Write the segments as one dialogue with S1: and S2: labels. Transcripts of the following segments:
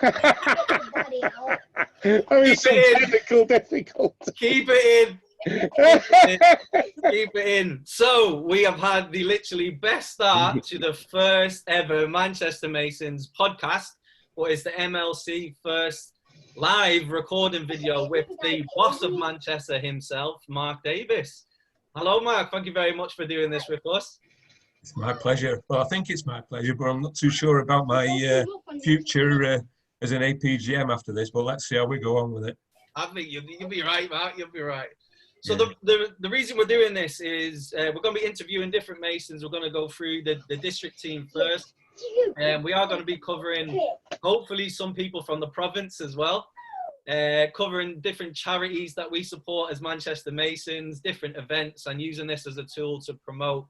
S1: I mean, some difficult.
S2: Keep it in. Keep it in. So we have had the literally best start to the first ever Manchester Masons podcast. What is the MLC first live recording video with the boss of Manchester himself, Mark Davis. Hello, Mark. Thank you very much for doing this with us.
S3: It's my pleasure. Well, I think it's my pleasure, but I'm not too sure about my future as an APGM after this. But let's see how we go on with it.
S2: I think you'll be right, Mark. You'll be right. So yeah. the reason we're doing this is we're going to be interviewing different Masons. We're going to go through the district team first. And we are going to be covering, hopefully, some people from the province as well. Covering different charities that we support as Manchester Masons, different events, and using this as a tool to promote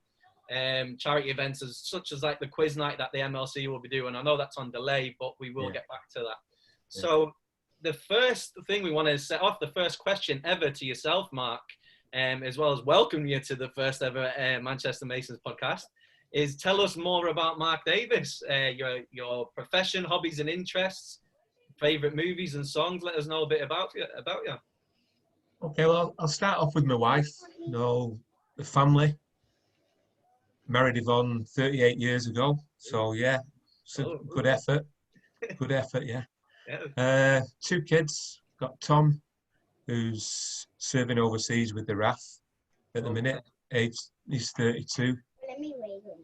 S2: charity events such as like the quiz night that the MLC will be doing. I know that's on delay, but we will get back to that. Yeah. So the first thing we want to set off, the first question ever to yourself, Mark, as well as welcome you to the first ever Manchester Masons podcast, is tell us more about Mark Davis, your profession, hobbies and interests, favorite movies and songs. Let us know a bit about you.
S3: Okay, well, I'll start off with my wife. You know, the family. Married Yvonne 38 years ago. So yeah, it's a good effort. Good effort, yeah. 2 kids. Got Tom, who's serving overseas with the RAF at the minute. He's 32.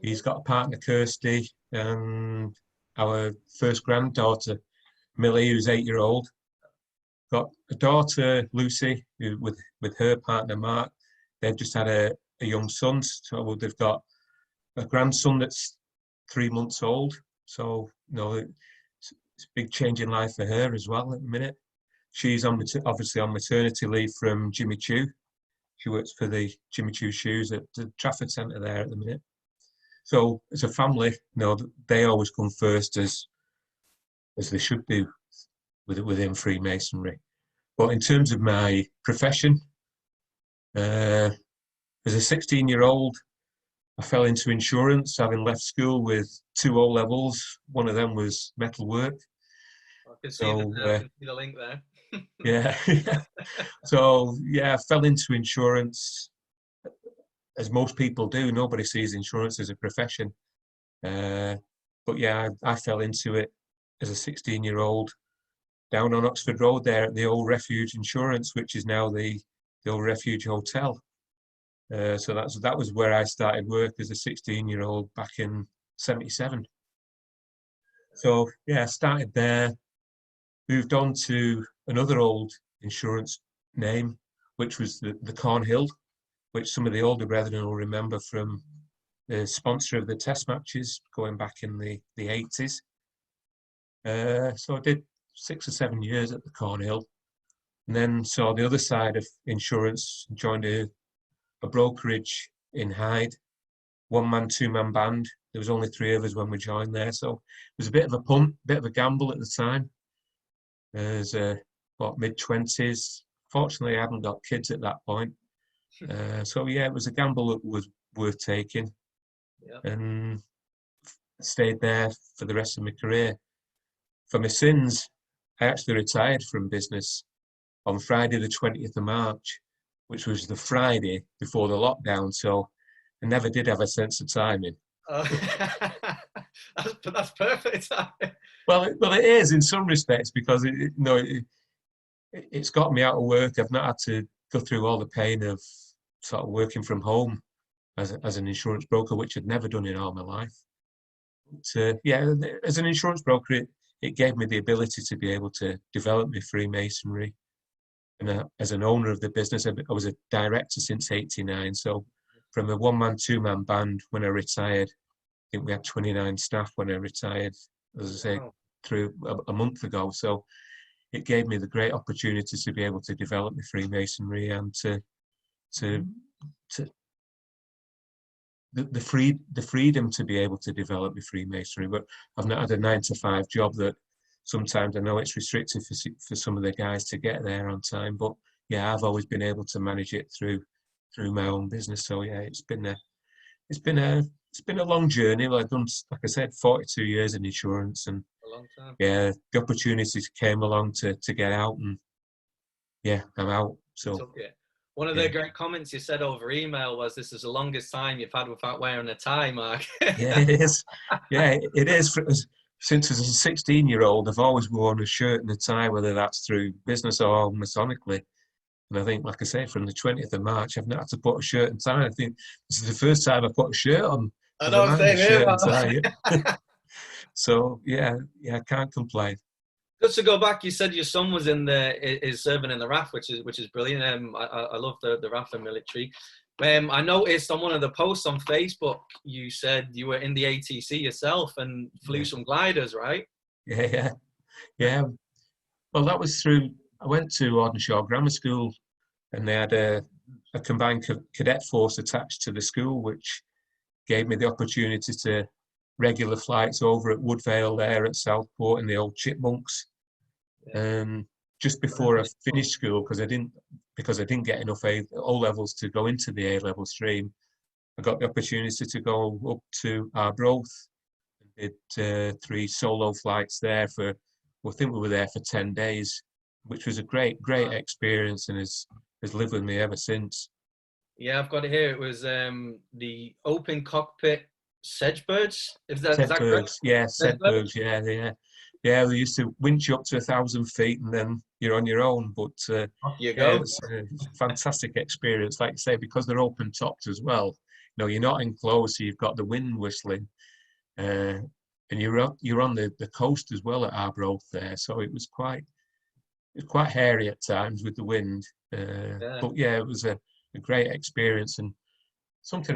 S3: He's got a partner, Kirsty, and our first granddaughter, Millie, who's 8-year-old. Got a daughter, Lucy, who with her partner, Mark. They've just had a young son, so they've got a grandson that's 3 months old. So, you know, it's a big change in life for her as well at the minute. She's obviously on maternity leave from Jimmy Choo. She works for the Jimmy Choo shoes at the Trafford Centre there at the minute. So as a family, you know, they always come first as they should do within Freemasonry. But in terms of my profession, as a 16-year-old, I fell into insurance, having left school with 2 O levels. One of them was metalwork.
S2: I can see the link there.
S3: Yeah. So yeah, I fell into insurance, as most people do. Nobody sees insurance as a profession. But yeah, I fell into it as a 16-year-old down on Oxford Road there at the old Refuge Insurance, which is now the old Refuge Hotel. So that was where I started work as a 16-year-old back in '77. So yeah, I started there, moved on to another old insurance name, which was the Cornhill, which some of the older brethren will remember from the sponsor of the test matches going back in the 80s. So I did 6 or 7 years at the Cornhill, and then saw the other side of insurance, joined a brokerage in Hyde, 1-man, 2-man band. There was only 3 of us when we joined there, so it was a bit of a punt, bit of a gamble at the time. As mid-20s. Fortunately, I hadn't got kids at that point. So yeah, it was a gamble that was worth taking. Yeah. And stayed there for the rest of my career. For my sins, I actually retired from business on Friday the 20th of March, which was the Friday before the lockdown. So I never did have a sense of timing.
S2: That's perfect timing.
S3: Well, it is in some respects, because it's got me out of work. I've not had to go through all the pain of sort of working from home as an insurance broker, which I'd never done in all my life. But, yeah, as an insurance broker, it gave me the ability to be able to develop my Freemasonry. And as an owner of the business, I was a director since '89. So from a 1-man, 2-man band, when I retired, I think we had 29 staff when I retired, as I say, through a month ago. So it gave me the great opportunity to be able to develop my Freemasonry and the freedom to be able to develop my Freemasonry. But I've not had a 9-to-5 job that sometimes I know it's restricted for some of the guys to get there on time. But yeah, I've always been able to manage it through my own business. So yeah, it's been a long journey. I've done, like I said, 42 years in insurance, and
S2: a long time.
S3: Yeah, the opportunities came along to get out, and yeah, I'm out. So
S2: Took it. One of the great comments you said over email was, "This is the longest time you've had without wearing a tie, Mark."
S3: yeah, it is. Yeah, it is. Since as a 16-year-old, I've always worn a shirt and a tie, whether that's through business or masonically. And I think, like I say, from the 20th of March, I've not had to put a shirt and tie. I think this is the first time I put a shirt on.
S2: I
S3: Never
S2: know,
S3: mind
S2: same
S3: a shirt
S2: here,
S3: and tie.
S2: man.
S3: Yeah. So yeah, I can't complain.
S2: Just to go back, you said your son was is serving in the RAF, which is brilliant. I love the RAF and military. I noticed on one of the posts on Facebook, you said you were in the ATC yourself and flew some gliders, right?
S3: Yeah. Well, that was through. I went to Audenshaw Grammar School, and they had a combined cadet force attached to the school, which gave me the opportunity to regular flights over at Woodvale there at Southport in the old Chipmunks. Just before I finished school, because I didn't get enough O levels to go into the A level stream, I got the opportunity to go up to Arbroath and did 3 solo flights there I think we were there for 10 days, which was a great experience, and has lived with me ever since.
S2: Yeah, I've got it here. It was the open cockpit Sedgebirds. Is that correct?
S3: Yeah, Sedgebirds. Yeah. They used to winch you up to 1,000 feet, and then you're on your own. But
S2: off you go.
S3: It's a fantastic experience. Like I say, because they're open topped as well. You know, you're not enclosed, so you've got the wind whistling, and you're on the coast as well at Arbroath there. So it was quite hairy at times with the wind. But yeah, it was a great experience, and something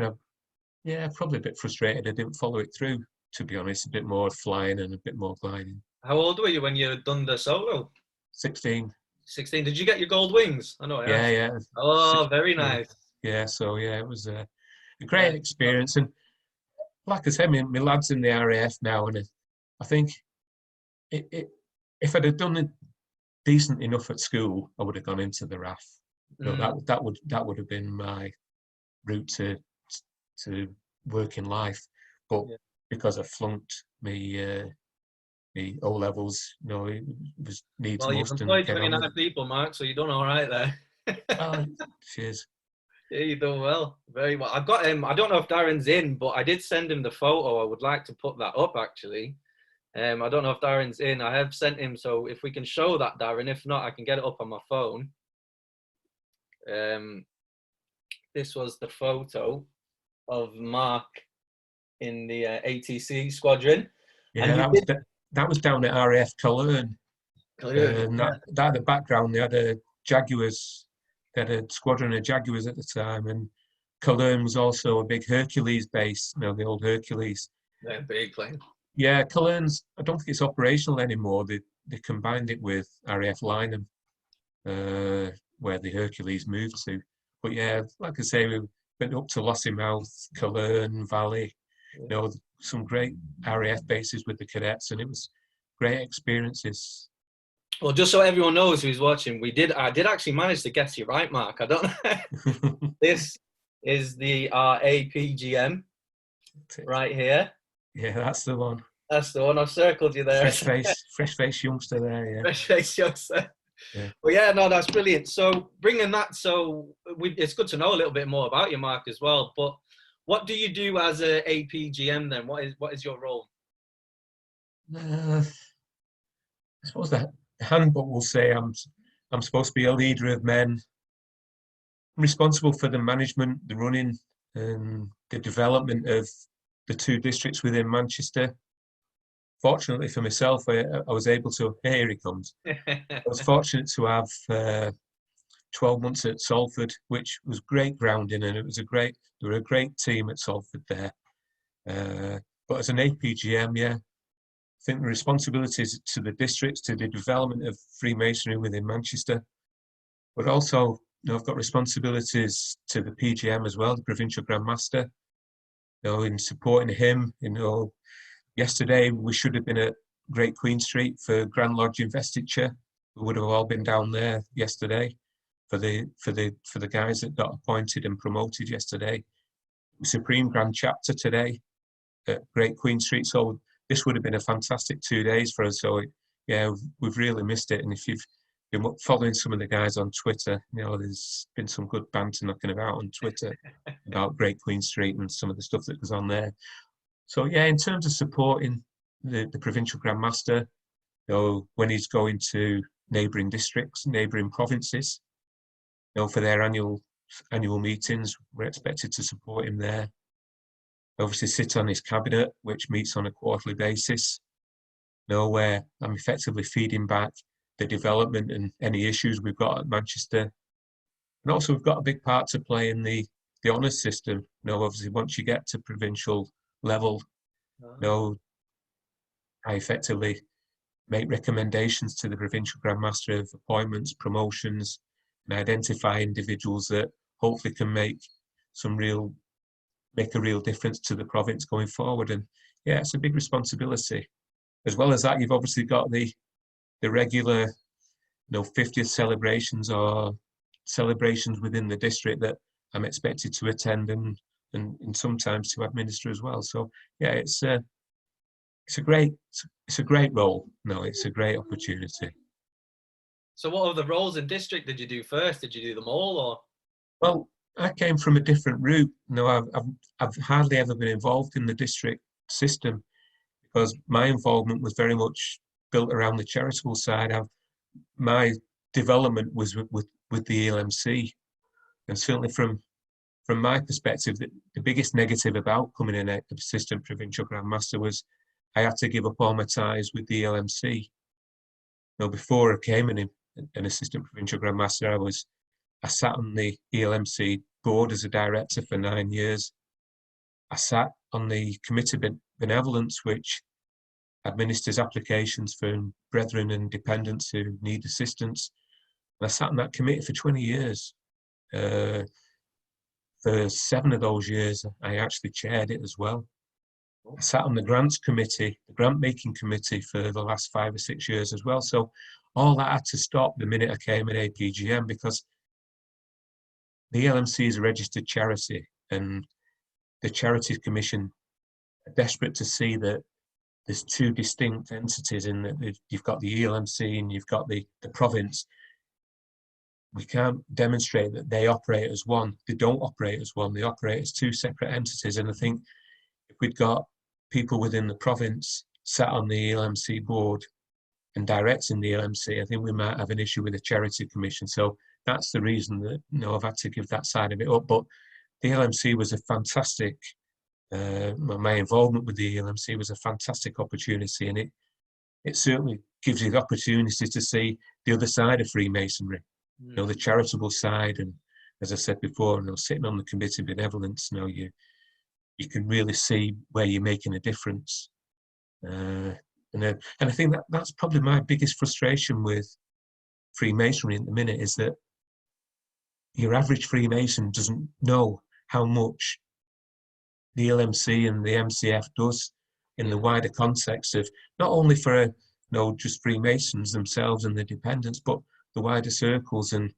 S3: probably a bit frustrated I didn't follow it through, to be honest. A bit more flying and a bit more gliding.
S2: How old were you when you done the solo?
S3: 16.
S2: 16. Did you get your gold wings? I know.
S3: Yeah.
S2: Oh, very nice.
S3: Yeah, so yeah, it was a great experience. And like I said, my lad's in the RAF now, and I think if I'd have done it decent enough at school, I would have gone into the RAF. You know, that would have been my route to work in life. But because I flunked me O levels, you know, it was needs
S2: well,
S3: must.
S2: You've employed 29 people, Mark, so you're done all right there.
S3: Oh, cheers.
S2: Yeah, you're doing well, very well. I've got him. I don't know if Darren's in, but I did send him the photo. I would like to put that up, actually. I don't know if Darren's in. I have sent him, so if we can show that, Darren. If not, I can get it up on my phone. This was the photo of Mark in the ATC Squadron.
S3: Yeah, that was down at RAF Cologne. And that had a background. They had a Jaguars. They had a squadron of Jaguars at the time, and Cologne was also a big Hercules base. You know, the old Hercules.
S2: Yeah, big plane.
S3: Yeah, Cologne's. I don't think it's operational anymore. They combined it with RAF Lynham, where the Hercules moved to. But yeah, like I say, we went up to Lossiemouth, Cologne Valley. You know, some great RAF bases with the cadets, and it was great experiences.
S2: Well, just so everyone knows who's watching, I did actually manage to guess you right, Mark. I don't know. This is the APGM right here.
S3: Yeah, that's the one.
S2: That's the one. I've circled you there.
S3: Fresh face youngster there, yeah.
S2: Fresh face youngster.
S3: Yeah.
S2: Well, yeah, no, that's brilliant. So bringing that, it's good to know a little bit more about you, Mark, as well. But what do you do as a APGM then? What is your role?
S3: I suppose the handbook will say I'm supposed to be a leader of men. I'm responsible for the management, the running, and the development of the 2 districts within Manchester. Fortunately for myself, I was able to. Here he comes. I was fortunate to have 12 months at Salford, which was great grounding, and they were a great team at Salford there. But as an APGM, yeah, I think the responsibilities to the districts, to the development of Freemasonry within Manchester, but also, you know, I've got responsibilities to the PGM as well, the Provincial Grand Master, you know, in supporting him. You know, yesterday we should have been at Great Queen Street for Grand Lodge investiture. We would have all been down there yesterday for the guys that got appointed and promoted yesterday. Supreme Grand Chapter today at Great Queen Street. So this would have been a fantastic 2 days for us. So yeah, we've really missed it. And if you've been following some of the guys on Twitter, you know, there's been some good banter knocking about on Twitter about Great Queen Street and some of the stuff that goes on there. So yeah, in terms of supporting the provincial Grand Master, you know, when he's going to neighbouring districts, neighbouring provinces, you know, for their annual meetings, we're expected to support him there. Obviously sit on his cabinet, which meets on a quarterly basis, you know, where I'm effectively feeding back the development and any issues we've got at Manchester. And also we've got a big part to play in the honours system. You know, obviously once you get to provincial level, you know, I effectively make recommendations to the provincial Grand Master of appointments, promotions, and identify individuals that hopefully can make a real difference to the province going forward. And yeah, it's a big responsibility. As well as that, you've obviously got the regular, you know, 50th celebrations or celebrations within the district that I'm expected to attend and sometimes to administer as well. So yeah, it's a great role. No, it's a great opportunity.
S2: So what other roles in district did you do first? Did you do them all, or?
S3: Well, I came from a different route. No, I've hardly ever been involved in the district system because my involvement was very much built around the charitable side. My development was with the ELMC, and certainly from my perspective, the biggest negative about coming in as assistant provincial Grand Master was I had to give up all my ties with the ELMC. Now, before I came in an assistant provincial Grand Master, I sat on the ELMC board as a director for 9 years. I sat on the Committee of Benevolence, which administers applications for brethren and dependents who need assistance. And I sat on that committee for 20 years. For 7 of those years, I actually chaired it as well. I sat on the grants committee, the grant making committee for the last 5 or 6 years as well. So all that had to stop the minute I came at APGM because the LMC is a registered charity and the Charities Commission are desperate to see that there's 2 distinct entities in that you've got the ELMC and you've got the province. We can't demonstrate that they operate as one. They don't operate as one. They operate as 2 separate entities. And I think if we'd got people within the province sat on the ELMC board and directing the ELMC, I think we might have an issue with the Charity Commission. So that's the reason that, you know, I've had to give that side of it up. But the ELMC was a fantastic, my involvement with the ELMC was a fantastic opportunity, and it certainly gives you the opportunity to see the other side of Freemasonry, you know, the charitable side. And as I said before, you know, sitting on the Committee of Benevolence, you know, you can really see where you're making a difference. And I think that's probably my biggest frustration with Freemasonry at the minute, is that your average Freemason doesn't know how much the LMC and the MCF does in the wider context of not only for you know, just Freemasons themselves and the dependents, but the wider circles. And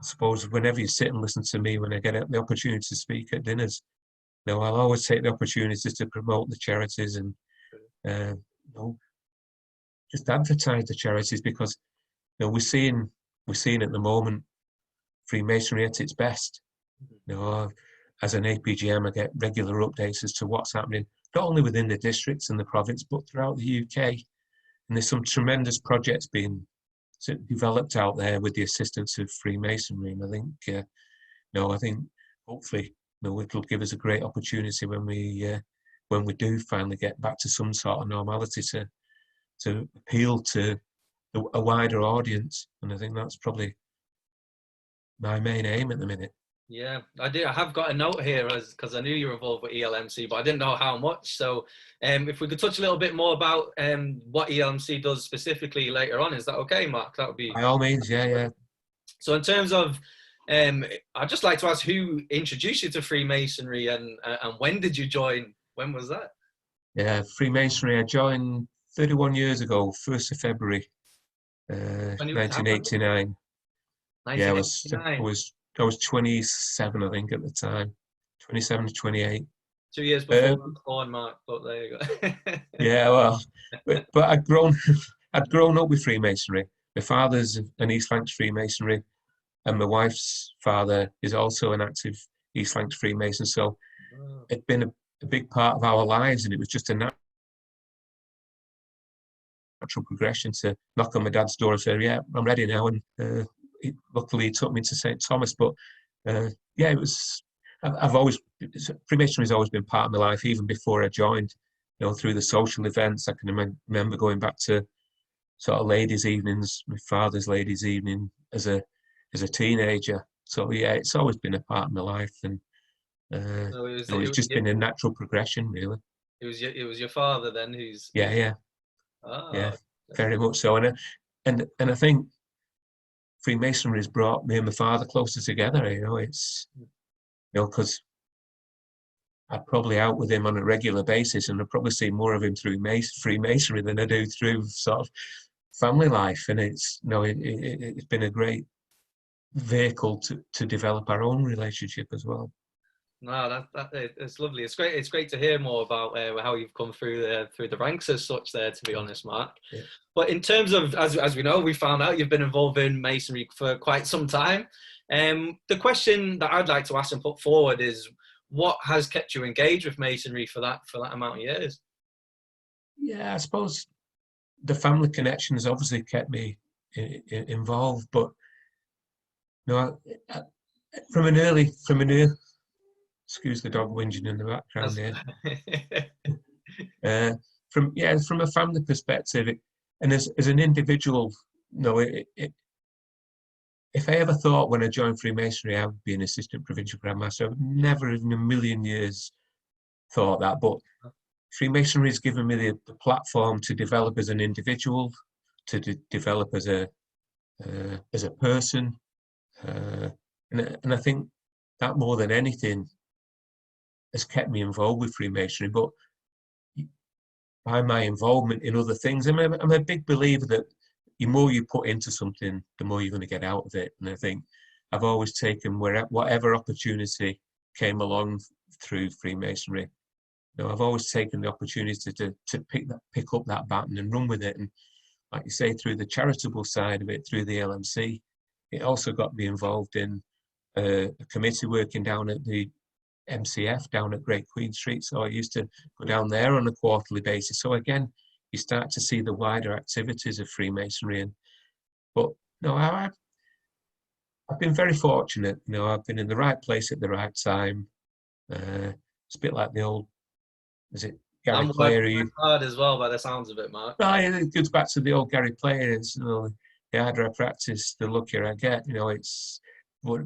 S3: I suppose whenever you sit and listen to me, when I get the opportunity to speak at dinners, you know, I'll always take the opportunity to promote the charities and you know, just advertise the charities, because you know, we're seeing at the moment Freemasonry at its best. You know, as an APGM, I get regular updates as to what's happening, not only within the districts and the province, but throughout the UK. And there's some tremendous projects being developed out there with the assistance of Freemasonry. And I think, I think hopefully, you know, it'll give us a great opportunity when we do finally get back to some sort of normality to appeal to a wider audience. And I think that's probably my main aim at the minute.
S2: Yeah, I have got a note here because I knew you were involved with ELMC, but I didn't know how much. So if we could touch a little bit more about what ELMC does specifically later on, is that okay, Mark? That would be...
S3: By all means, yeah.
S2: So in terms of, I'd just like to ask who introduced you to Freemasonry and when did you join? When was that?
S3: Yeah, Freemasonry, I joined 31 years ago, 1st of February, 1989. Yeah, I was 27, I think, at the time, 27 to 28.
S2: 2 years before I was born, Mark, but there you go.
S3: Yeah, well, but I'd grown up with Freemasonry. My father's an East Lancs Freemasonry, and my wife's father is also an active East Lancs Freemason. So it'd been a big part of our lives, and it was just a natural progression to knock on my dad's door and say, "Yeah, I'm ready now." And luckily, he took me to St. Thomas. But yeah, it was. Freemasonry's always been part of my life, even before I joined. You know, through the social events, I can remember going back to sort of ladies' evenings, my father's ladies' evening as a teenager. So yeah, it's always been a part of my life, and it's just been a natural progression, really.
S2: It was your father then who's
S3: yeah
S2: oh,
S3: very much so, and I think Freemasonry has brought me and my father closer together. You know, it's because I'd probably out with him on a regular basis, and I'd probably see more of him through Freemasonry than I do through sort of family life. And it's it's been a great vehicle to develop our own relationship as well.
S2: No, it's lovely. It's great. It's great to hear more about how you've come through the ranks as such. There, to be honest, Mark. Yeah. But in terms of, as we know, we found out you've been involved in Masonry for quite some time. The question that I'd like to ask and put forward is, what has kept you engaged with Masonry for that amount of years? Yeah,
S3: I suppose the family connection has obviously kept me involved, but from an early, excuse the dog whinging in the background there. From a family perspective, and as an individual, if I ever thought when I joined Freemasonry I would be an assistant provincial Grand Master, I would never in a million years thought that. But Freemasonry has given me the platform to develop as an individual, to develop as a person, and I think that more than anything has kept me involved with Freemasonry. But by my involvement in other things, I'm a big believer that the more you put into something, the more you're going to get out of it. And I think I've always taken whatever opportunity came along through Freemasonry. I've always taken the opportunity to pick up that baton and run with it. And like you say, through the charitable side of it, through the LMC, it also got me involved in a committee working down at the MCF down at Great Queen Street. So I used to go down there on a quarterly basis. So again, you start to see the wider activities of Freemasonry. I've been very fortunate. I've been in the right place at the right time. It's a bit like the old, is it Gary Player?
S2: Hard as well, by the sounds of it, Mark.
S3: It goes back to the old Gary Player. It's, the harder I practice, the luckier I get. It's but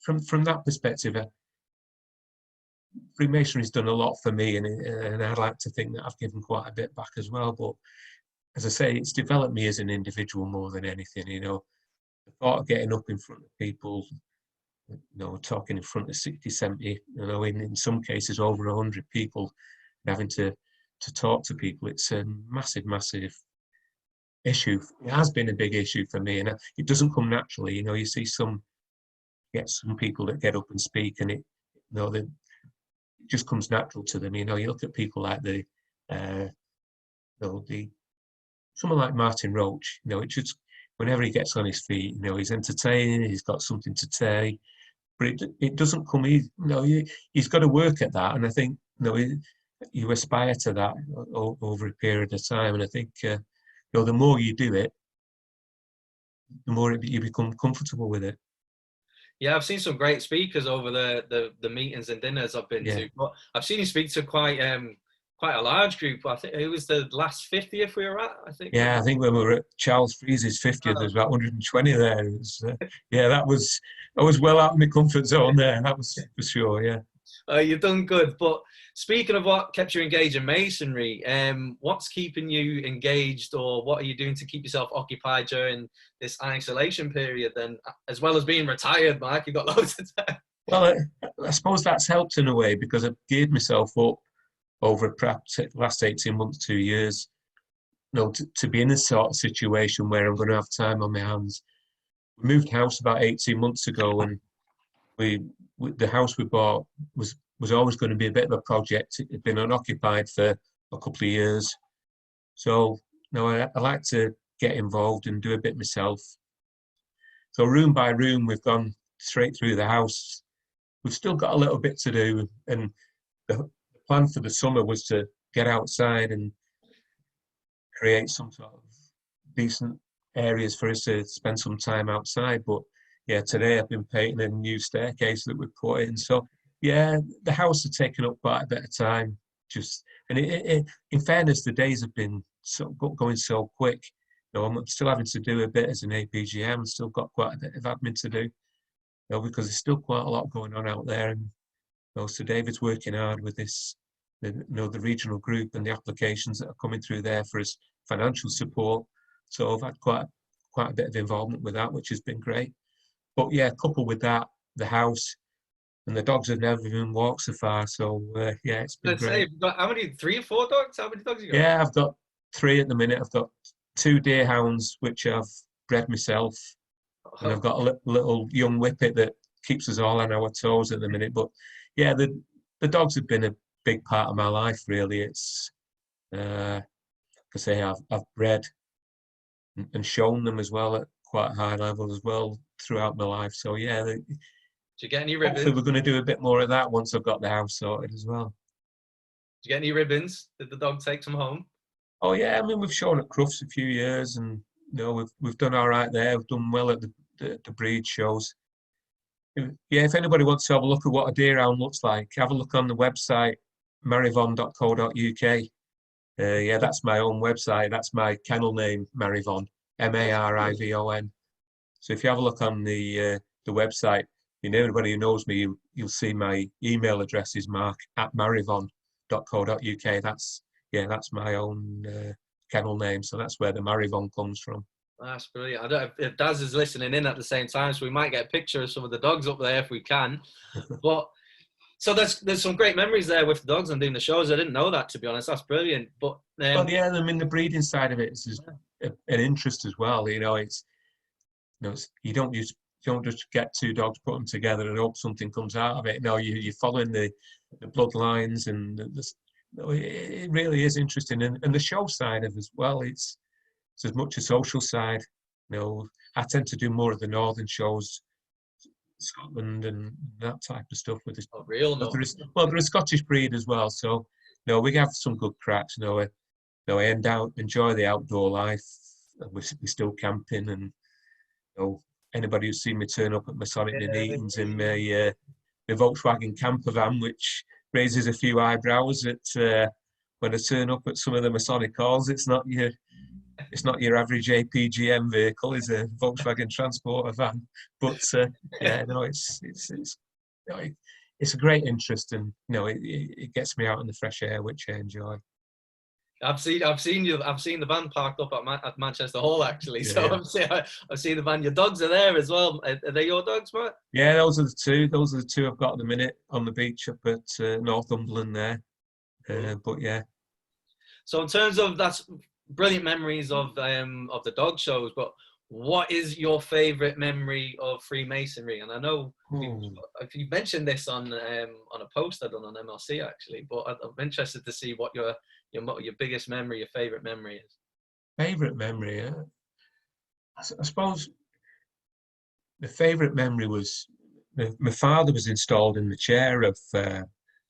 S3: from that perspective, Freemasonry's done a lot for me, and I'd like to think that I've given quite a bit back as well. But as I say, it's developed me as an individual more than anything. The thought of getting up in front of people, talking in front of 60, 70, in some cases over 100 people, and having to talk to people, it's a massive, massive issue. It has been a big issue for me, and it doesn't come naturally. You see some people that get up and speak, and it just comes natural to them. You look at people like someone like Martin Roach. It just, whenever he gets on his feet, he's entertaining. He's got something to say, but it doesn't come easy. He's got to work at that, and I think you aspire to that over a period of time. And I think the more you do it, the more you become comfortable with it.
S2: Yeah, I've seen some great speakers over the meetings and dinners I've been to. But I've seen you speak to quite a large group. I think it was the last 50th we were at, I think.
S3: Yeah, I think when we were at Charles Freeze's 50th, there was about 120 there. It was, I was well out of my comfort zone there, that was for sure, yeah.
S2: You've done good. But speaking of what kept you engaged in Masonry, what's keeping you engaged, or what are you doing to keep yourself occupied during this isolation period then, as well as being retired, Mark? You've got loads of time.
S3: Well, I suppose that's helped in a way, because I've geared myself up over perhaps the last 18 months, 2 years, to be in a sort of situation where I'm going to have time on my hands. We moved house about 18 months ago, and the house we bought was was always going to be a bit of a project. It had been unoccupied for a couple of years. So, I like to get involved and do a bit myself. So room by room, we've gone straight through the house. We've still got a little bit to do. And the plan for the summer was to get outside and create some sort of decent areas for us to spend some time outside. But yeah, today I've been painting a new staircase that we put in. So yeah, the house has taken up quite a bit of time. And in fairness, the days have been going so quick. I'm still having to do a bit as an APGM. I've still got quite a bit of admin to do, because there's still quite a lot going on out there. And so David's working hard with this, the regional group and the applications that are coming through there for his financial support. So I've had quite a bit of involvement with that, which has been great. But yeah, coupled with that, the house and the dogs have never even walked so far. So yeah, it's been great.
S2: How many? 3 or 4 dogs? How many dogs you got?
S3: Yeah, I've got 3 at the minute. I've got 2 deerhounds, which I've bred myself. And I've got a little young whippet that keeps us all on our toes at the minute. But yeah, the dogs have been a big part of my life, really. It's, like I say, I've bred and shown them as well at quite a high level as well throughout my life. So yeah,
S2: did you get any ribbons?
S3: Hopefully we're going to do a bit more of that once I've got the house sorted as well.
S2: Did you get any ribbons? Did the dog take some home?
S3: Oh yeah, I mean, we've shown at Crufts a few years, and we've done all right there. We've done well at the breed shows. Yeah, if anybody wants to have a look at what a deerhound looks like, have a look on the website marivon.co.uk. Yeah, that's my own website. That's my kennel name, Marivon, Marivon. So if you have a look on the website, anybody who knows me, you'll see my email address is mark@marivon.co.uk. That's my own kennel name. So that's where the Marivon comes from.
S2: That's brilliant. I don't know if Daz is listening in at the same time, so we might get a picture of some of the dogs up there if we can. But so there's some great memories there with the dogs and doing the shows. I didn't know that, to be honest. That's brilliant. But
S3: well, yeah, I mean, the breeding side of it is an interest as well. You don't just get 2 dogs, put them together, and hope something comes out of it. No, you're following the bloodlines, and it really is interesting. And the show side of it as well, it's as much a social side. I tend to do more of the northern shows, Scotland and that type of stuff with this.
S2: Oh, real? No.
S3: They're a Scottish breed as well, so we have some good cracks. I enjoy the outdoor life. We're still camping, and anybody who's seen me turn up at Masonic meetings in my Volkswagen camper van, which raises a few eyebrows at when I turn up at some of the Masonic calls. It's not your average APGM vehicle. It's a Volkswagen transporter van. But it's a great interest, and it gets me out in the fresh air, which I enjoy.
S2: I've seen the van parked up at Manchester Hall, actually.
S3: Yeah.
S2: So I've seen the van. Your dogs are there as well. Are they your dogs, Matt?
S3: Yeah, those are the 2. Those are the 2 I've got at the minute on the beach up at Northumberland there. But yeah.
S2: So in terms of that's brilliant memories of the dog shows, but what is your favourite memory of Freemasonry? And I know you mentioned this on a post I done on MLC actually, but I'm interested to see what your biggest memory, your favourite memory is.
S3: Favourite memory, yeah. I suppose the favourite memory was my father was installed in the chair of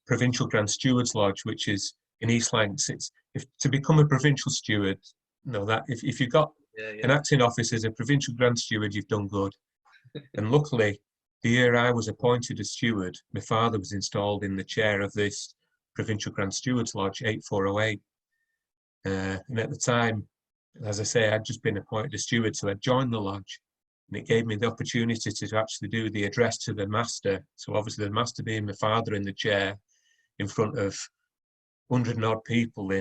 S3: Provincial Grand Stewards Lodge, which is in East Lancs. To become a provincial steward, that if you've got an acting office as a provincial grand steward, you've done good. And luckily, the year I was appointed as steward, my father was installed in the chair of this Provincial Grand Stewards Lodge 8408. And at the time, as I say, I'd just been appointed as steward, so I joined the lodge, and it gave me the opportunity to actually do the address to the master. So obviously the master being my father in the chair in front of 100 and odd people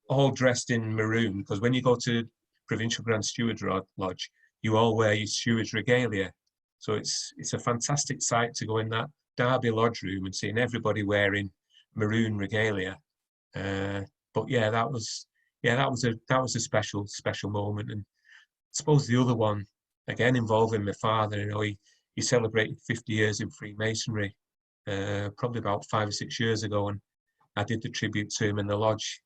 S3: all dressed in maroon, because when you go to Provincial Grand Steward Lodge, you all wear your steward's regalia. So it's a fantastic sight to go in that Derby Lodge room and seeing everybody wearing maroon regalia. But yeah, that was a special moment. And I suppose the other one, again involving my father, he celebrated 50 years in Freemasonry probably about 5 or 6 years ago, and I did the tribute to him in the lodge.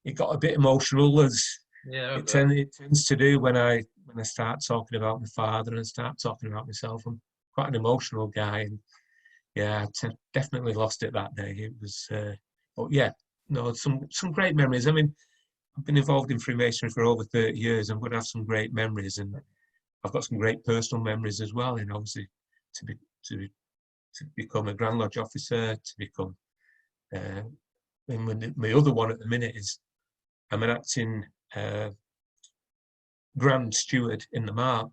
S3: It got a bit emotional, as
S2: Yeah,
S3: it tends to do when I start talking about my father and start talking about myself. I'm quite an emotional guy, and yeah, I definitely lost it that day. It was, but yeah, no, some great memories. I mean, I've been involved in Freemasonry for over 30 years. I'm going to have some great memories, and I've got some great personal memories as well. And obviously, to become a Grand Lodge officer, to become, and my other one at the minute is I'm an acting Grand Steward in the Mark,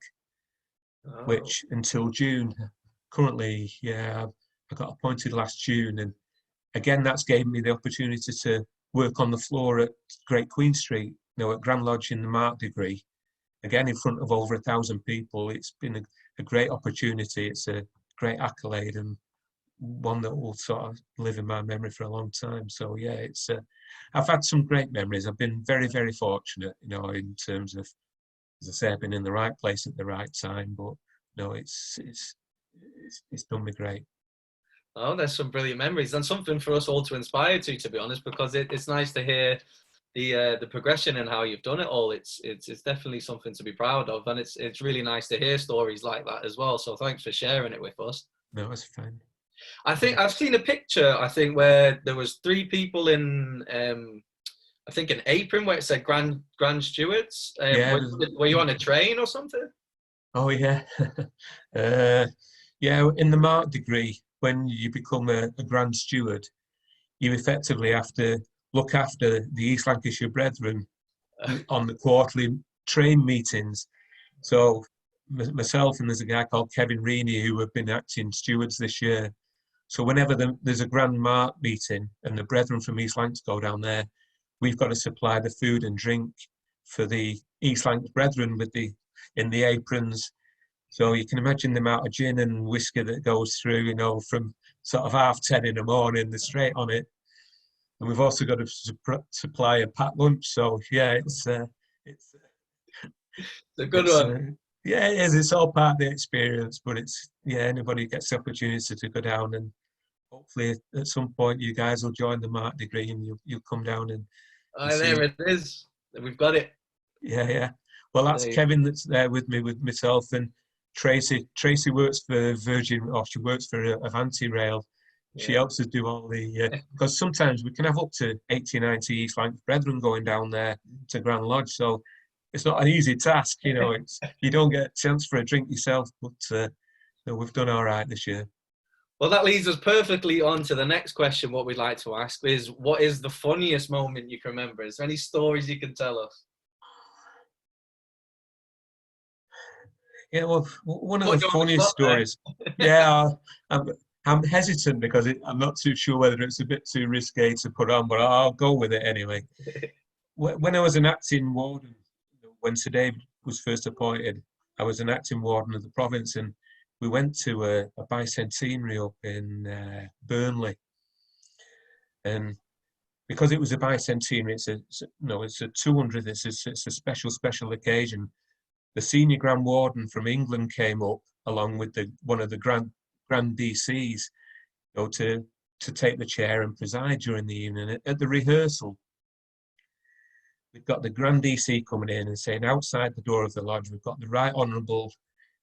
S3: which until June. Currently, yeah, I got appointed last June, and again, that's gave me the opportunity to work on the floor at Great Queen Street, at Grand Lodge in the Mark degree. Again, in front of over 1,000 people. It's been a great opportunity. It's a great accolade, and one that will sort of live in my memory for a long time. So yeah, it's I've had some great memories. I've been very, very fortunate, in terms of, as I say, I've been in the right place at the right time. But it's done me great.
S2: Oh, there's some brilliant memories, and something for us all to inspire to be honest, because it's nice to hear the progression and how you've done it all. It's definitely something to be proud of, and it's really nice to hear stories like that as well. So thanks for sharing it with us.
S3: No, it's fine.
S2: I think I've seen a picture, where there was 3 people in I think an apron where it said Grand Stewards.
S3: Yeah,
S2: were you on a train or something?
S3: Oh yeah. Yeah, in the Mark degree, when you become a Grand Steward, you effectively have to look after the East Lancashire Brethren on the quarterly train meetings. So myself and there's a guy called Kevin Reaney who have been acting stewards this year. So whenever there's a Grand Mark meeting and the Brethren from East Lancs go down there, we've got to supply the food and drink for the East Lancs Brethren in the aprons. So you can imagine the amount of gin and whiskey that goes through, from sort of 10:30 in the morning, they're straight on it. And we've also got to supply a packed lunch. So yeah, it's a
S2: good one.
S3: Yeah, it is. It's all part of the experience, but anybody gets the opportunity to go down, and hopefully at some point you guys will join the Mark degree and you'll come down and
S2: there it is. We've got it.
S3: Yeah. Well, that's Kevin that's there with me, with myself and Tracy. Tracy works for Virgin, or she works for Avanti Rail. She helps us do all the, because sometimes we can have up to 80, 90 East Lancs Brethren going down there to Grand Lodge. So it's not an easy task, it's, you don't get a chance for a drink yourself, but we've done all right this year.
S2: Well, that leads us perfectly on to the next question. What we'd like to ask is, what is the funniest moment you can remember? Is there any stories you can tell us?
S3: Yeah, well, one of the funniest stories. Yeah, I'm hesitant because I'm not too sure whether it's a bit too risque to put on, but I'll go with it anyway. When I was an acting warden, when Sir David was first appointed, I was an acting warden of the province, and we went to a bicentenary up in Burnley. And because it was a bicentenary, it's a 200th, it's a special occasion. The senior Grand Warden from England came up along with one of the Grand DCs, to take the chair and preside during the evening. At the rehearsal, we've got the Grand DC coming in and saying, outside the door of the lodge, we've got the Right Honourable.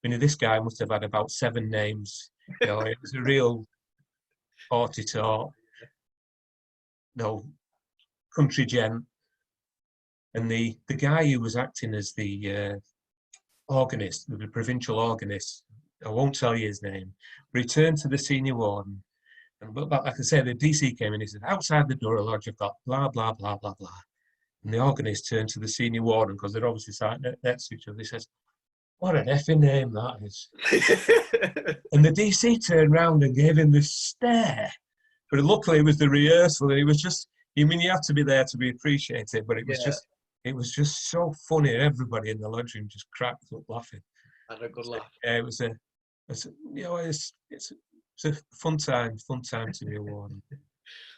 S3: This guy must have had about 7 names. It was a real haughty talk. Country gent. And the guy who was acting as the organist, the provincial organist, I won't tell you his name, returned to the senior warden. And like I said, the DC came in, he said, outside the door of the lodge, I've got blah, blah, blah, blah, blah. And the organist turned to the senior warden, because they're obviously sat next to each other. He says, what an effing name that is. And the DC turned round and gave him this stare. But luckily it was the rehearsal, and it was just, you have to be there to be appreciated, but it was just so funny. Everybody in the lodge room just cracked up laughing.
S2: Had a good laugh.
S3: Yeah, it's a fun time to be a warden.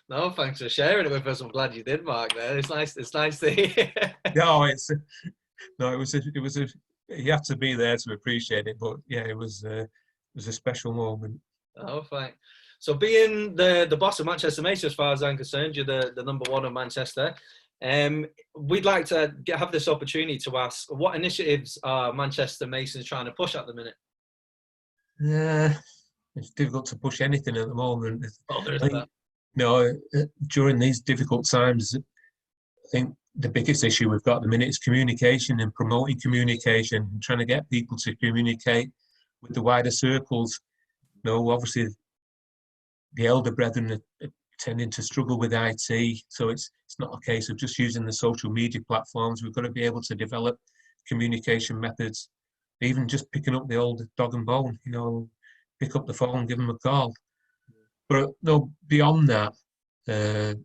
S2: No, thanks for sharing it with us. I'm glad you did, Mark. There, it's nice to hear.
S3: It was a. You have to be there to appreciate it, but yeah, it was a special moment.
S2: Oh, fine. So being the boss of Manchester Masons, as far as I'm concerned, you're the number one of Manchester. We'd like to have this opportunity to ask, what initiatives are Manchester Masons trying to push at the minute?
S3: It's difficult to push anything at the moment.
S2: Oh, there is
S3: I think,
S2: that.
S3: no, during these difficult times, I think the biggest issue we've got at the minute is communication and promoting communication and trying to get people to communicate with the wider circles. No, obviously, the elder brethren are tending to struggle with IT, so it's not a case of just using the social media platforms. We've got to be able to develop communication methods, even just picking up the old dog and bone, you know, pick up the phone, give them a call. But no, beyond that, I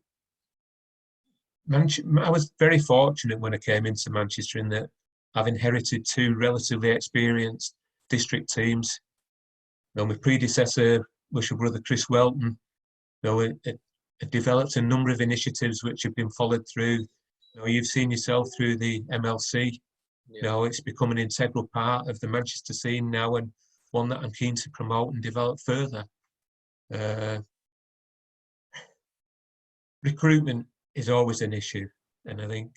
S3: was very fortunate when I came into Manchester in that I've inherited two relatively experienced district teams. You know, my predecessor was your brother Chris Welton. You know, it developed a number of initiatives which have been followed through. You know, you've seen yourself through the MLC.
S2: Yeah.
S3: You know, it's become an integral part of the Manchester scene now, and one that I'm keen to promote and develop further. Recruitment is always an issue, and I think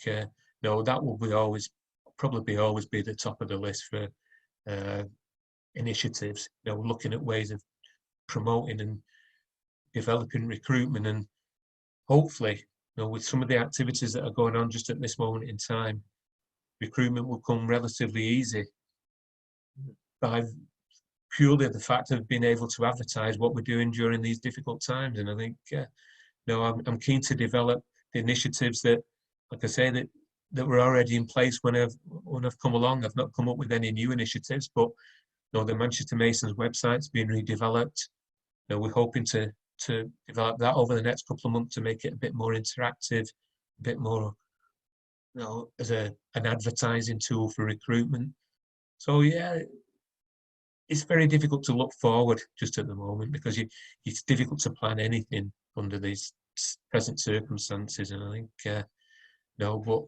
S3: no, that will be probably always be the top of the list for initiatives. You know, looking at ways of promoting and developing recruitment, and hopefully, you know, with some of the activities that are going on just at this moment in time, recruitment will come relatively easy by purely the fact of being able to advertise what we're doing during these difficult times. And I think, no, I'm keen to develop the initiatives that, like I say, that were already in place when I've come along. I've not come up with any new initiatives, but you know, the Manchester Masons website's been redeveloped. You know, we're hoping to develop that over the next couple of months to make it a bit more interactive, a bit more, you know, as an advertising tool for recruitment. So yeah, it's very difficult to look forward just at the moment because it's difficult to plan anything under these present circumstances. And I think, no, but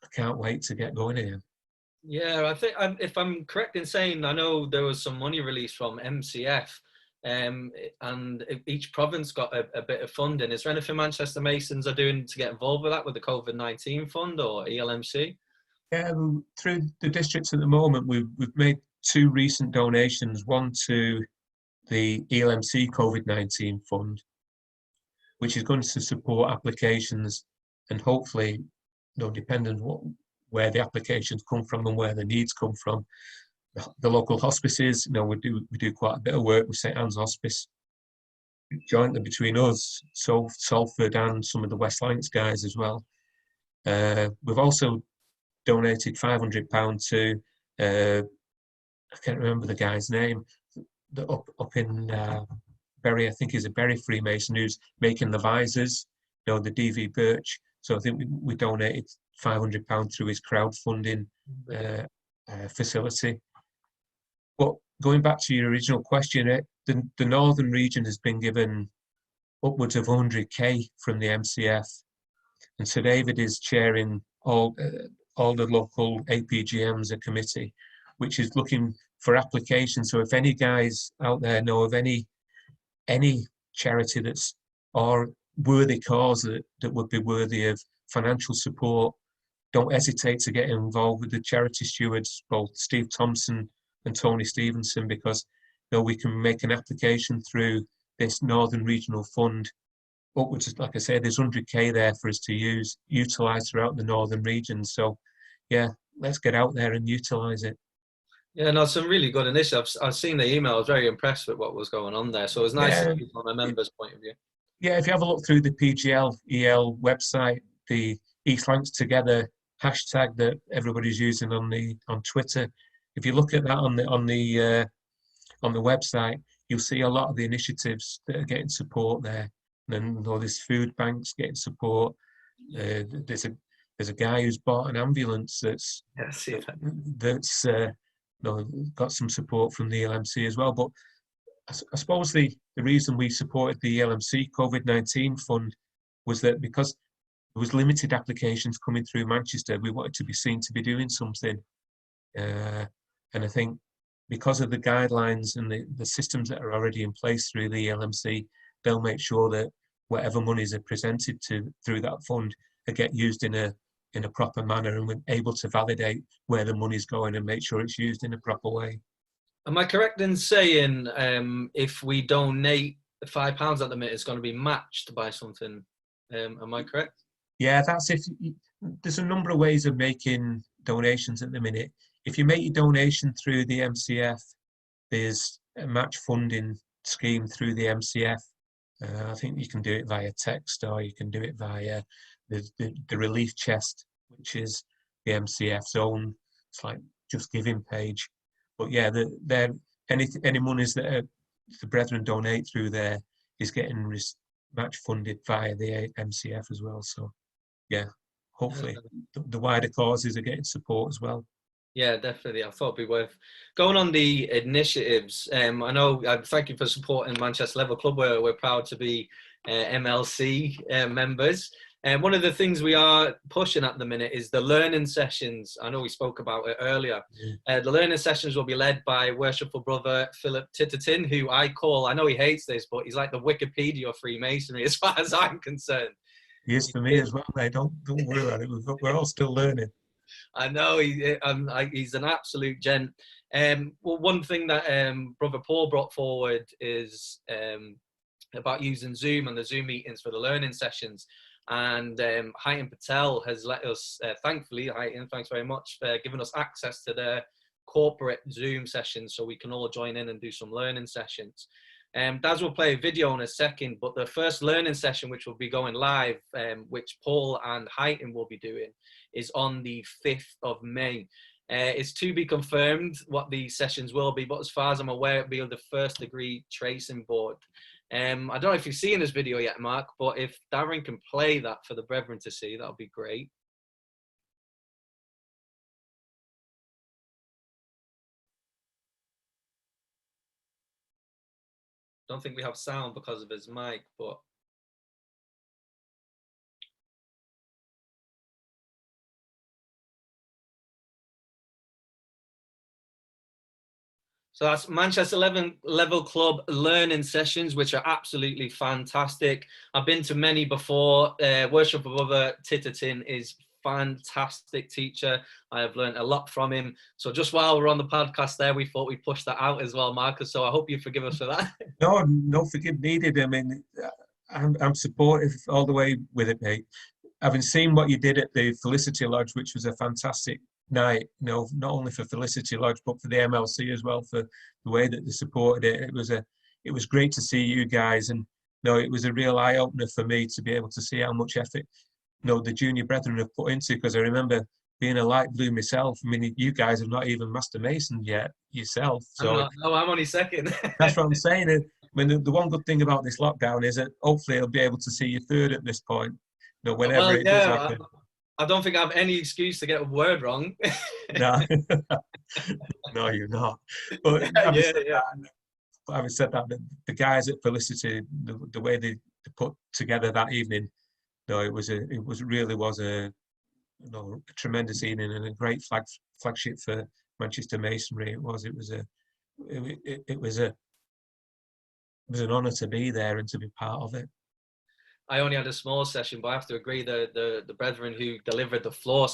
S3: I can't wait to get going again.
S2: Yeah, I think if I'm correct in saying, I know there was some money released from MCF, and each province got a bit of funding. Is there anything Manchester Masons are doing to get involved with that, with the COVID-19 fund or ELMC?
S3: Yeah, through the districts at the moment, we've made two recent donations. One to the ELMC COVID-19 fund, which is going to support applications, and hopefully, you know, depending on where the applications come from and where the needs come from, the local hospices. You know, we do quite a bit of work with St Anne's Hospice, jointly between us, Salford, and some of the West Lancs guys as well. We've also donated £500 to I can't remember the guy's name, up in Bury. I think he's a Bury Freemason who's making the visors, you know, the DV Birch. So I think we donated £500 through his crowdfunding facility. But going back to your original question, the northern region has been given upwards of 100k from the MCF, and Sir David is chairing all the local APGMs, a committee, which is looking for applications. So if any guys out there know of any charity that's or worthy cause that would be worthy of financial support, don't hesitate to get involved with the charity stewards, both Steve Thompson and Tony Stevenson, because you know, we can make an application through this Northern Regional Fund. Upwards, like I say, there's 100k there for us to utilise throughout the Northern region. So yeah, let's get out there and utilise it.
S2: Yeah, no, some really good initiatives. I've seen the email. I was very impressed with what was going on there. So it was nice to see from a member's point of view.
S3: Yeah, if you have a look through the PGL EL website, the East Lancs Together hashtag that everybody's using on Twitter, if you look at that on the website, you'll see a lot of the initiatives that are getting support there. And then there's food banks getting support. There's a guy who's bought an ambulance that's got some support from the ELMC as well. But I suppose the reason we supported the ELMC COVID-19 fund was that because there was limited applications coming through Manchester, we wanted to be seen to be doing something. And I think because of the guidelines and the systems that are already in place through the LMC, they'll make sure that whatever monies are presented through that fund get used in a proper manner, and we're able to validate where the money's going and make sure it's used in a proper way.
S2: Am I correct in saying if we donate £5 at the minute, it's going to be matched by something? Am I correct?
S3: Yeah, that's if there's a number of ways of making donations at the minute. If you make your donation through the MCF, there's a match funding scheme through the MCF. I think you can do it via text, or you can do it via the relief chest, which is the MCF's own, it's like Just Giving page. But yeah, any monies that the brethren donate through there is getting match funded via the MCF as well. So yeah, hopefully the wider causes are getting support as well.
S2: Yeah, definitely. I thought it'd be worth going on the initiatives. I know, thank you for supporting Manchester Level Club. We're proud to be MLC members. And one of the things we are pushing at the minute is the learning sessions. I know we spoke about it earlier. Yeah. The learning sessions will be led by worshipful brother Philip Titterton, who I know he hates this, but he's like the Wikipedia of Freemasonry as far as I'm concerned.
S3: He is for me as well, mate. Don't worry about it. We're all still learning.
S2: I know he's an absolute gent. Well, one thing that Brother Paul brought forward is about using Zoom and the Zoom meetings for the learning sessions. And Haitin Patel has let us, thankfully, Haitin, thanks very much for giving us access to their corporate Zoom sessions so we can all join in and do some learning sessions. Daz will play a video in a second, but the first learning session, which will be going live, which Paul and Haitin will be doing, is on the 5th of May. It's to be confirmed what the sessions will be, but as far as I'm aware, it'll be the first degree tracing board. I don't know if you've seen this video yet, Mark, but if Darren can play that for the brethren to see, that'll be great. Don't think we have sound because of his mic, but so that's Manchester Level Club learning sessions, which are absolutely fantastic. I've been to many before. Worship Brother Titterton is fantastic teacher. I have learned a lot from him. So just while we're on the podcast there, we thought we'd push that out as well, Marcus. So I hope you forgive us for that.
S3: No forgive needed. I mean, I'm supportive all the way with it, mate. Having seen what you did at the Felicity Lodge, which was a fantastic night, you know, not only for Felicity Lodge but for the MLC as well, for the way that they supported it. It was great to see you guys, and you know, it was a real eye opener for me to be able to see how much effort, you know, the junior brethren have put into. Because I remember being a light blue myself. I mean, you guys have not even master mason yet yourself. So
S2: I'm only second.
S3: That's what I'm saying. I mean, the one good thing about this lockdown is that hopefully I'll be able to see you third at this point. You know, whenever it does happen.
S2: I don't think I have any excuse to get a word wrong.
S3: No, no, you're not. But having said that, the guys at Felicity, the way they put together that evening, no, it really was a tremendous evening and a great flagship for Manchester Masonry. It was an honour to be there and to be part of it.
S2: I only had a small session, but I have to agree the brethren who delivered the floor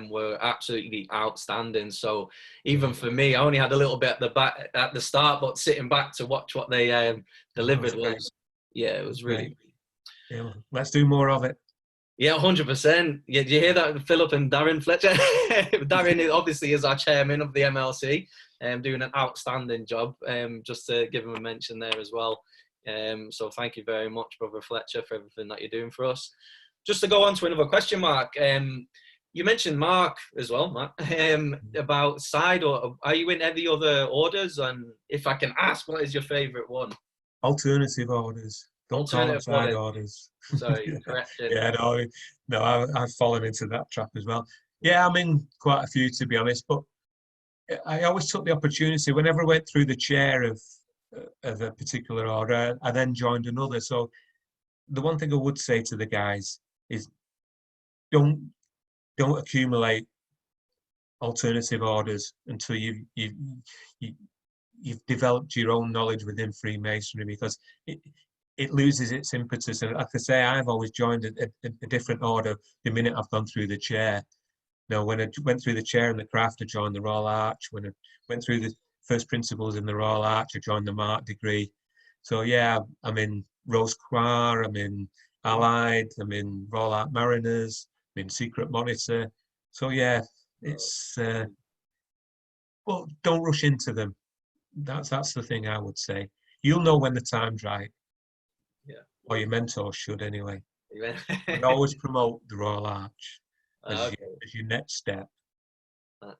S2: were absolutely outstanding. So even for me, I only had a little bit at the start, but sitting back to watch what they delivered was it was really.
S3: Yeah, let's do more of it.
S2: Yeah, 100%. Yeah, do you hear that, Philip and Darren Fletcher? Darren obviously is our chairman of the MLC, doing an outstanding job. Just to give him a mention there as well. So thank you very much, Brother Fletcher, for everything that you're doing for us. Just to go on to another question, Mark. You mentioned Mark as well, Mark, about side, or are you in any other orders? And if I can ask, what is your favourite one?
S3: Alternative orders. Don't call them side orders.
S2: Sorry, correction.
S3: Yeah, no, I've fallen into that trap as well. Yeah, I'm in quite a few, to be honest, but I always took the opportunity whenever I went through the chair of a particular order, I then joined another. So the one thing I would say to the guys is don't accumulate alternative orders until you you've developed your own knowledge within Freemasonry, because it loses its impetus. And like I say, I've always joined a different order the minute I've gone through the chair. Now, when I went through the chair and the craft, I joined the Royal Arch. When I went through the first principles in the Royal Arch, I joined the Mark degree. So yeah, I'm in Rose Croix, I'm in Allied, I'm in Royal Arch Mariners, I'm in Secret Monitor. So yeah, it's well, don't rush into them. That's the thing I would say. You'll know when the time's right.
S2: Yeah.
S3: Or your mentor should anyway.
S2: Yeah.
S3: And always promote the Royal Arch as,
S2: Okay.
S3: as your next step.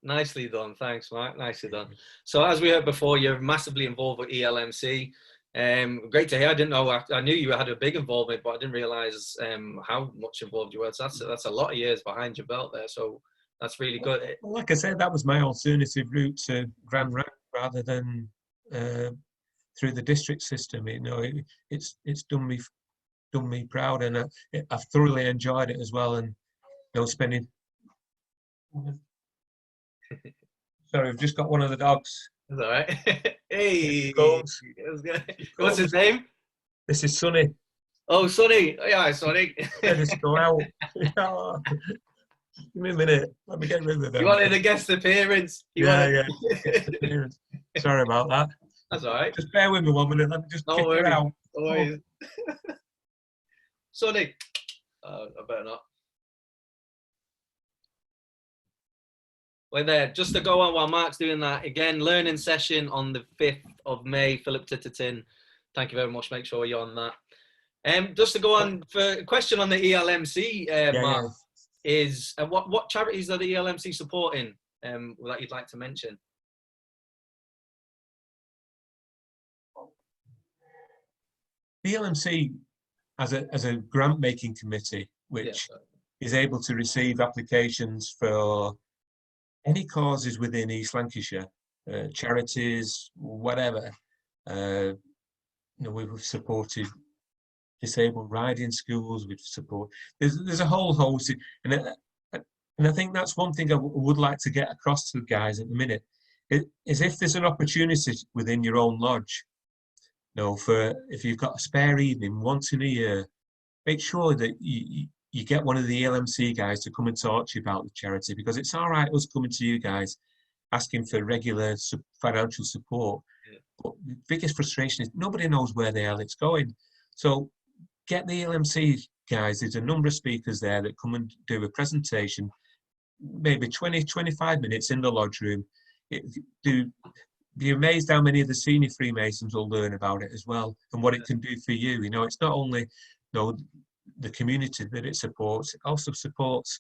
S2: Nicely done. Thanks, Mark. Nicely done. So as we heard before, you're massively involved with ELMC. Great to hear. I didn't know. I knew you had a big involvement, but I didn't realise how much involved you were. So that's a lot of years behind your belt there. So that's really good.
S3: Well, like I said, that was my alternative route to Grand Rank rather than through the district system. You know, it's done me proud, and I've thoroughly enjoyed it as well. And you know, spending. Sorry, I've just got one of the dogs.
S2: That's all right. Hey, what's his name?
S3: This is Sonny.
S2: Oh, Sonny. Oh, yeah, Sonny.
S3: Just go out. Give me a minute. Let me get rid of them.
S2: You wanted a guest appearance.
S3: Yeah. Sorry about that.
S2: That's all right.
S3: Just bear with me 1 minute. Let me just kick her out.
S2: No worries. Sonny. I better not. Well, there, just to go on while Mark's doing that, again, learning session on the 5th of May, Philip Titterton. Thank you very much. Make sure you're on that. Just to go on, for a question on the ELMC, Mark, is what charities are the ELMC supporting that you'd like to mention?
S3: The ELMC as a grant-making committee, which is able to receive applications for any causes within East Lancashire, charities, whatever. You know, we've supported disabled riding schools. We've supported. There's a whole host, and I think that's one thing I would like to get across to the guys at the minute. Is if there's an opportunity within your own lodge, you know, for if you've got a spare evening once in a year, make sure that you get one of the ELMC guys to come and talk to you about the charity, because it's all right us coming to you guys asking for regular financial support, but the biggest frustration is nobody knows where the hell it's going. So get the ELMC guys. There's a number of speakers there that come and do a presentation, maybe 20-25 minutes in the lodge room. Be amazed how many of the senior Freemasons will learn about it as well, and what it can do for you. You know, it's not only the community that it supports, it also supports,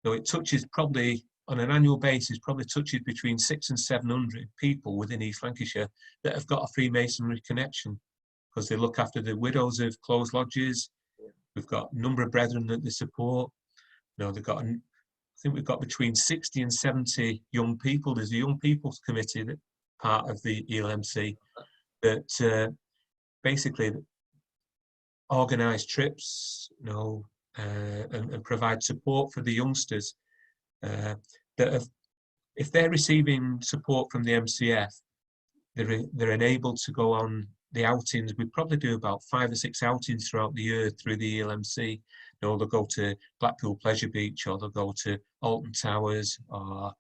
S3: it touches probably on an annual basis, probably touches between 600 and 700 people within East Lancashire that have got a Freemasonry connection, because they look after the widows of closed lodges. We've got a number of brethren that they support. They've got, I think we've got between 60 and 70 young people. There's a young people's committee that part of the ELMC that basically organise trips, and provide support for the youngsters that have, if they're receiving support from the MCF, they're enabled to go on the outings. We probably do about 5 or 6 outings throughout the year through the ELMC. They'll go to Blackpool Pleasure Beach, or they'll go to Alton Towers, or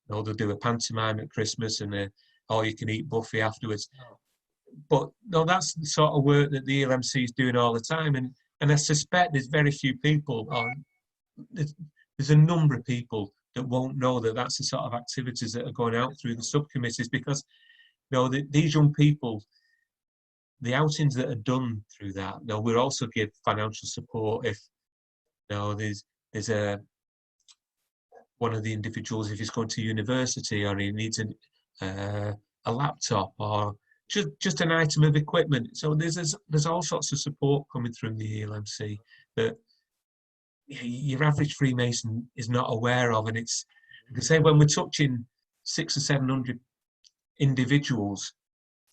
S3: they'll do a pantomime at Christmas and a all-you-can-eat buffet afterwards. But no, that's the sort of work that the ELMC is doing all the time, and I suspect there's very few people, or there's a number of people that won't know that that's the sort of activities that are going out through the subcommittees, because these young people, the outings that are done through that, we'll also give financial support if there's one of the individuals, if he's going to university or he needs a laptop or just an item of equipment. So there's all sorts of support coming through the ELMC that your average Freemason is not aware of. And it's, like I say, when we're touching 600 or 700 individuals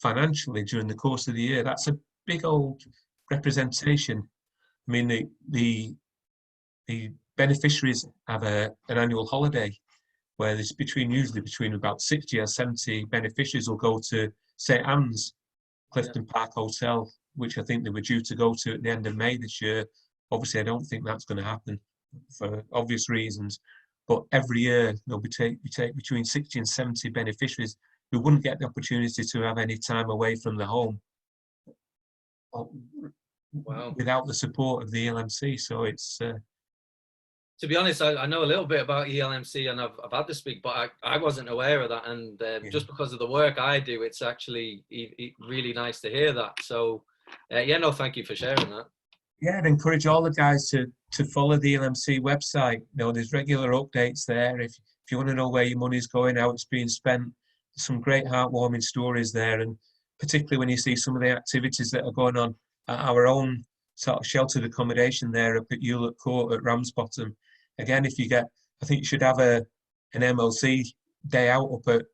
S3: financially during the course of the year, that's a big old representation. I mean, the beneficiaries have an annual holiday where there's usually between about 60 or 70 beneficiaries will go to St Anne's Clifton Park Hotel, which I think they were due to go to at the end of May this year. Obviously, I don't think that's going to happen for obvious reasons. But every year, we take between 60 and 70 beneficiaries who wouldn't get the opportunity to have any time away from the home without the support of the ELMC. So it's...
S2: To be honest, I know a little bit about ELMC, and I've had to speak, but I wasn't aware of that. And just because of the work I do, it's actually really nice to hear that. So, yeah, no, thank you for sharing that. Yeah,
S3: I'd encourage all the guys to follow the ELMC website. There's regular updates there. If you want to know where your money's going, how it's being spent, there's some great heartwarming stories there. And particularly when you see some of the activities that are going on at our own sort of sheltered accommodation there up at Hewlett Court at Ramsbottom. Again, if you get, I think you should have an MLC day out up at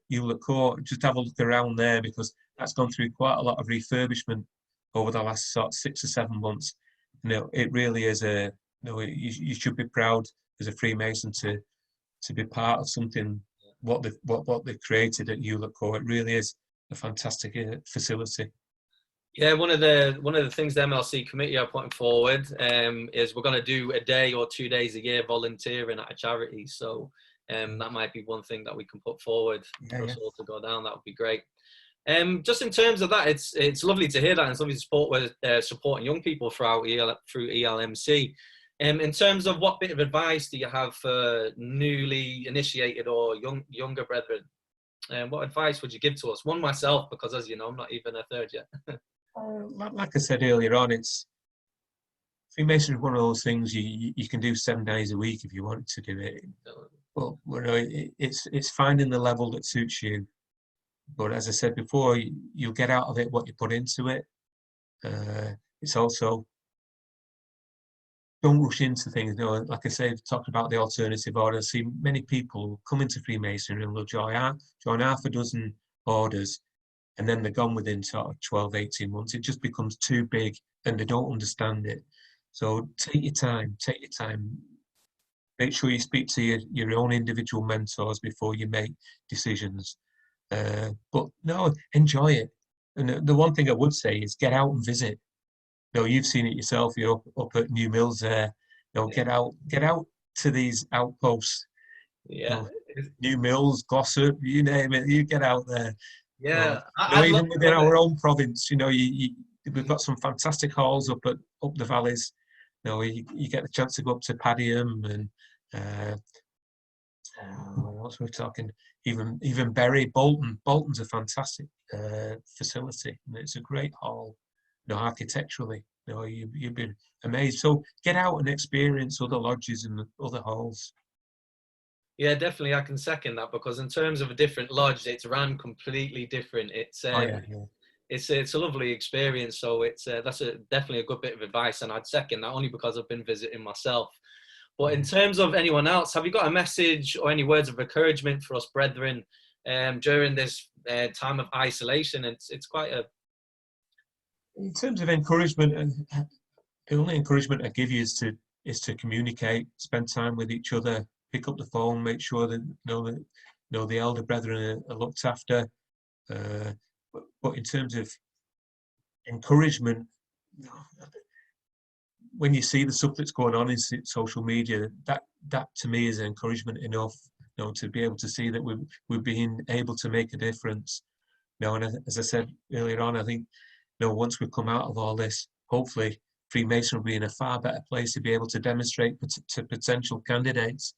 S3: Hewlett Court. Just have a look around there, because that's gone through quite a lot of refurbishment over the last sort of 6 or 7 months. It really is you should be proud as a Freemason to be part of something what they've created at Hewlett Court. It really is a fantastic facility.
S2: Yeah, one of the things the MLC committee are putting forward is we're going to do a day or 2 days a year volunteering at a charity. So that might be one thing that we can put forward for us all to go down. That would be great. Just in terms of that, it's lovely to hear that, and it's lovely to support with supporting young people through ELMC. In terms of what bit of advice do you have for newly initiated or younger brethren? What advice would you give to us? One, myself, because as you know, I'm not even a third yet.
S3: Like I said earlier on, Freemasonry is one of those things you can do 7 days a week if you wanted to do it. But it's finding the level that suits you. But as I said before, you'll get out of it what you put into it. It's also, don't rush into things. Like I say, talked about the alternative order. I see many people come into Freemasonry and they'll join half a dozen orders, and then they're gone within sort of 12, 18 months. It just becomes too big and they don't understand it. So take your time. Make sure you speak to your own individual mentors before you make decisions. But no, enjoy it. And the one thing I would say is get out and visit. You've seen it yourself. You're up at New Mills there. Get out to these outposts.
S2: Yeah.
S3: New Mills, Glossop, you name it. You get out there.
S2: Yeah.
S3: Even within our own province, we've got some fantastic halls up the valleys. You get the chance to go up to Padiham and what else we're talking. Even Bury, Bolton. Bolton's a fantastic facility. It's a great hall. Architecturally, you'd be amazed. So get out and experience other lodges and other halls.
S2: Yeah, definitely, I can second that, because in terms of a different lodge, it's ran completely different. It's it's a lovely experience. So that's definitely a good bit of advice, and I'd second that only because I've been visiting myself. But in terms of anyone else, have you got a message or any words of encouragement for us brethren during this time of isolation? It's quite a...
S3: In terms of encouragement, the only encouragement I give you is to communicate, spend time with each other, pick up the phone, make sure that the elder brethren are looked after. But in terms of encouragement, when you see the stuff that's going on in social media, that to me is encouragement enough, to be able to see that we're being able to make a difference. And as I said earlier on, I think once we've come out of all this, hopefully Freemasonry will be in a far better place to be able to demonstrate to potential candidates,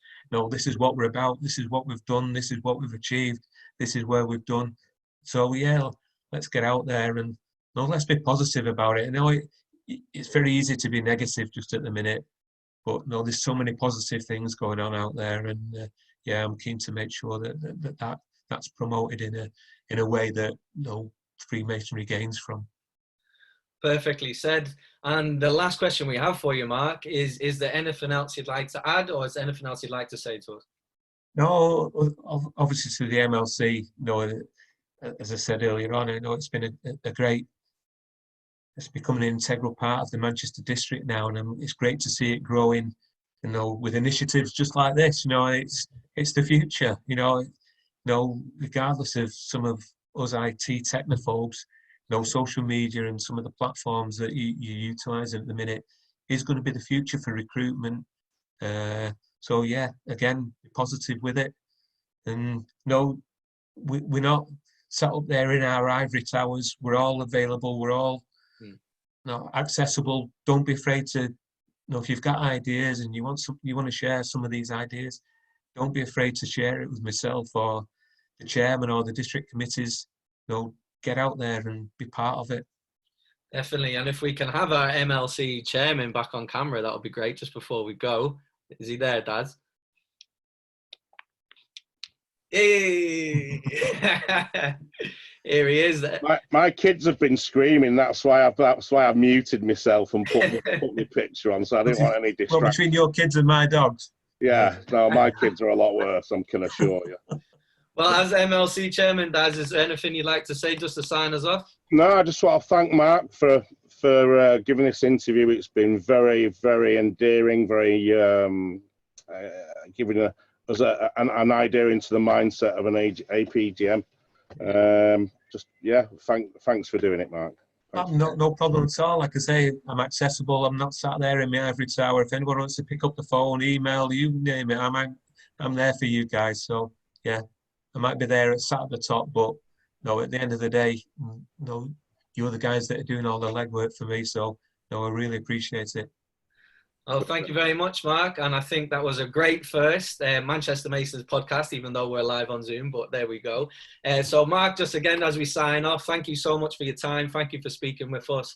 S3: this is what we're about, this is what we've done, this is what we've achieved, this is where we've done. So yeah, let's get out there and let's be positive about it. It's very easy to be negative just at the minute, but there's so many positive things going on out there, and I'm keen to make sure that's promoted in a way that Freemasonry gains from.
S2: Perfectly said. And the last question we have for you, Mark, is there anything else you'd like to add, or is there anything else you'd like to say to us?
S3: No, obviously to the MLC, as I said earlier on, I know it's been a great, it's become an integral part of the Manchester district now, and it's great to see it growing, with initiatives just like this. It's the future, regardless of some of us IT technophobes, social media and some of the platforms that you're utilising at the minute is going to be the future for recruitment. So yeah, again, be positive with it. And we're not sat up there in our ivory towers. We're all available. We're all accessible. Don't be afraid to, if you've got ideas and you want to share some of these ideas, don't be afraid to share it with myself or the chairman or the district committees. Get out there and be part of it.
S2: Definitely. And if we can have our MLC chairman back on camera, that would be great just before we go. Is he there, Dad? Hey! Here he is.
S1: My kids have been screaming. That's why I muted myself and put my picture on. So I didn't want any distraction.
S3: Well, between your kids and my dogs.
S1: Yeah, no, my kids are a lot worse, I can assure you.
S2: Well, as MLC chairman, Daz, is there anything you'd like to say just to sign us off?
S1: No, I just want to thank Mark for giving this interview. It's been very, very endearing, very giving us an idea into the mindset of an APGM. Thanks for doing it, Mark.
S3: No problem at all. Like I say, I'm accessible. I'm not sat there in my ivory tower. If anyone wants to pick up the phone, email, you name it, I'm there for you guys. So yeah, I might be there sat at the top, but at the end of the day, you're the guys that are doing all the legwork for me. So I really appreciate it.
S2: Oh, thank you very much, Mark. And I think that was a great first Manchester Masons podcast, even though we're live on Zoom, but there we go. So Mark, just again, as we sign off, thank you so much for your time. Thank you for speaking with us.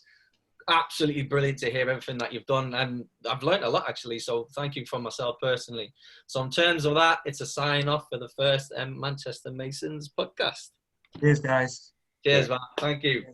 S2: Absolutely brilliant to hear everything that you've done. And I've learned a lot, actually. So thank you from myself personally. So in terms of that, it's a sign off for the first Manchester Masons podcast.
S3: Cheers, guys.
S2: Cheers, Mark. Thank you.